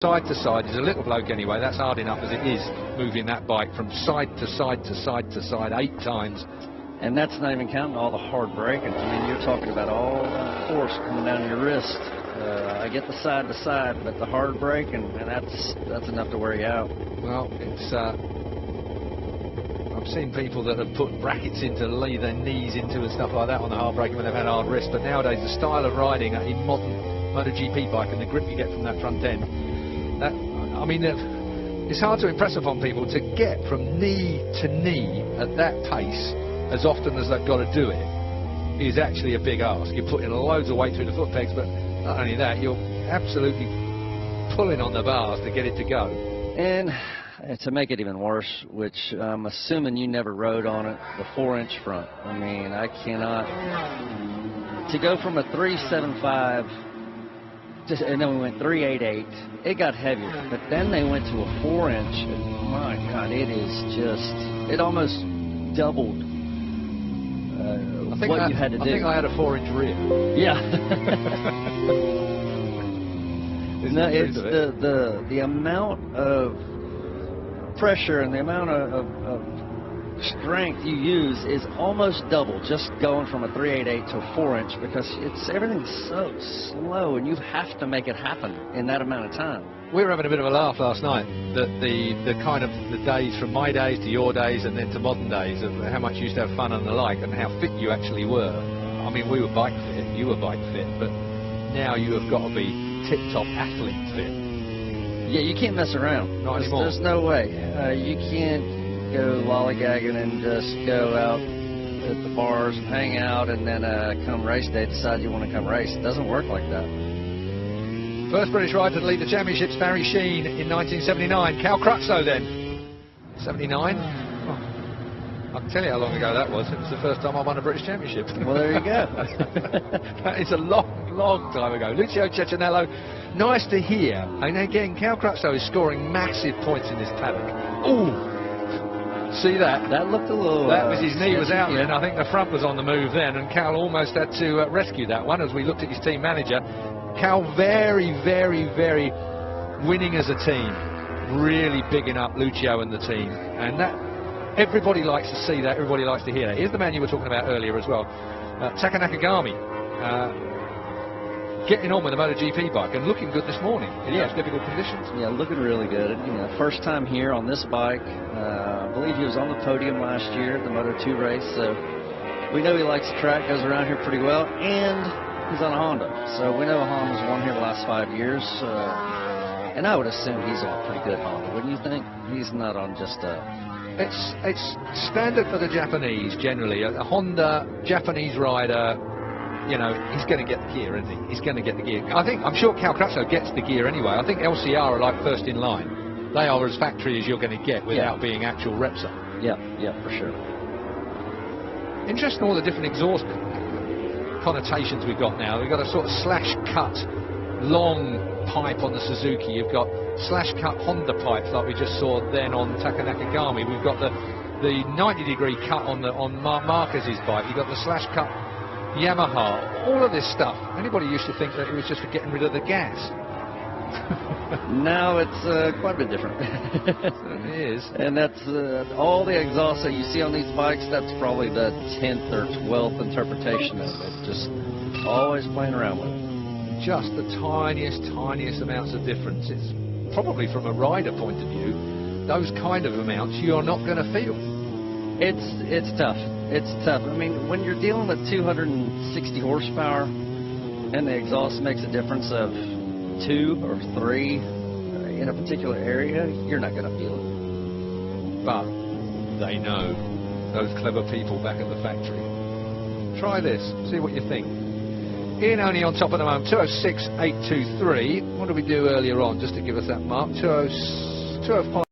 Side to side. He's a little bloke anyway, that's hard enough as it is, moving that bike from side to side to side to side 8 times. And that's not even counting all the hard braking. I mean, you're talking about all that force coming down your wrist. I get the side to side, but the hard brake, and that's enough to wear you out. Well, it's I've seen people that have put brackets in to lay their knees into and stuff like that on the hard braking when they've had hard wrists, but nowadays the style of riding a modern Motogp bike and the grip you get from that front end, that, I mean, it's hard to impress upon people to get from knee to knee at that pace as often as they've got to do it is actually a big ask. You're putting loads of weight through the foot pegs, but not only that, you're absolutely pulling on the bars to get it to go. And to make it even worse, which I'm assuming you never rode on it, the 4-inch front. I mean, I cannot. To go from a 375, and then we went 388, it got heavier. But then they went to a 4-inch, and my God, it is just, it almost doubled what you had to do. I think I had a 4-inch rear. Yeah. No, it's the amount of pressure and the amount of strength you use is almost double just going from a 388 to a 4-inch, because everything's so slow and you have to make it happen in that amount of time. We were having a bit of a laugh last night that the kind of the days from my days to your days and then to modern days, of how much you used to have fun and the like, and how fit you actually were. I mean, we were bike fit, you were bike fit, but now you have got to be tip-top athlete fit. Yeah, you can't mess around. Not anymore. There's no way. You can't go lollygagging and just go out at the bars and hang out and then come race day decide you want to come race. It doesn't work like that. First British rider to lead the championships, Barry Sheen in 1979. Cal Crutchlow then, 79. Oh, I can tell you how long ago that was. It was the first time I won a British championship. Well, there you go. That is a long, long time ago. Lucio Cecchinello, nice to hear. And again, Cal Crutchlow is scoring massive points in this paddock. Ooh! See that? That looked a little... That was his knee was out then. I think the front was on the move then, and Cal almost had to rescue that one as we looked at his team manager. Cal very, very, very winning as a team. Really bigging up Lucio and the team. And that, everybody likes to see that, everybody likes to hear that. Here's the man you were talking about earlier as well. Taka Nakagami. Getting on with a Motogp bike and looking good this morning in those difficult conditions. Yeah, looking really good. You know, first time here on this bike. I believe he was on the podium last year at the Moto2 race, so we know he likes the track, goes around here pretty well, and he's on a Honda. So we know Honda's won here the last 5 years, and I would assume he's on a pretty good Honda, wouldn't you think? He's not on just a... It's standard for the Japanese generally. A Honda Japanese rider, you know, he's going to get the gear, isn't he? He's going to get the gear. I'm sure Cal Crutchlow gets the gear anyway. I think LCR are like first in line. They are as factory as you're going to get without being actual Repsol. Yeah, for sure. Interesting all the different exhaust connotations we've got now. We've got a sort of slash cut long pipe on the Suzuki. You've got slash cut Honda pipes like we just saw then on Taka Nakagami. We've got the 90-degree cut on Marquez's bike. You've got the slash cut Yamaha, all of this stuff. Anybody used to think that it was just for getting rid of the gas. Now it's quite a bit different. It is. And that's all the exhaust that you see on these bikes, that's probably the 10th or 12th interpretation of it. Just always playing around with it. Just the tiniest amounts of difference. It's probably from a rider point of view, those kind of amounts you're not going to feel. It's tough. It's tough. I mean, when you're dealing with 260 horsepower and the exhaust makes a difference of 2 or 3 in a particular area, you're not going to feel it. But they know, those clever people back at the factory. Try this, see what you think. Ian only on top of the moment, 206.823. What did we do earlier on just to give us that mark? 205.